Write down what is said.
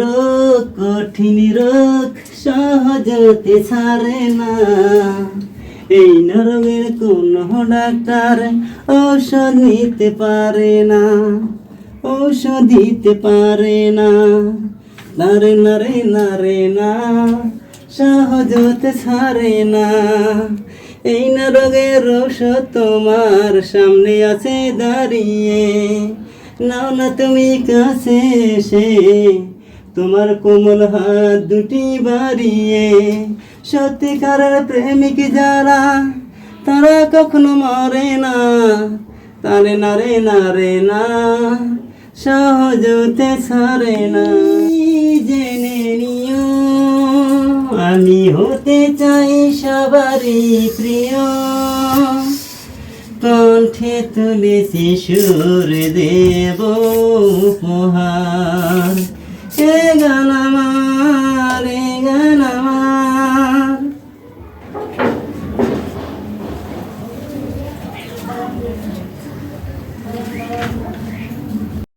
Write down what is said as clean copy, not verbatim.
রোগ কঠিন রোগ সহজতে ছাড়ে না, এই রোগের কোনো ডাক্তার ঔষধ নিতে পারে না, ঔষধ দিতে পারে না। নারে নারে নারে না, সহজতে ছাড়ে না। এই রোগের ঔষধ তোমার সামনে আছে দাঁড়িয়ে, নাও না তুমি কাছে এসে তোমার কোমল হাত দুটি বাড়িয়ে। সত্যিকারের প্রেমিক যারা তারা কখনো মরে না, তারে নারে নারে না, সহজতে ছাড়ে না। জেনে নিও আমি হতে চাই সবারই প্রিয়, কণ্ঠে তুলেছি সুর দেব উপহার। এ গান আমার, এ গান আমার।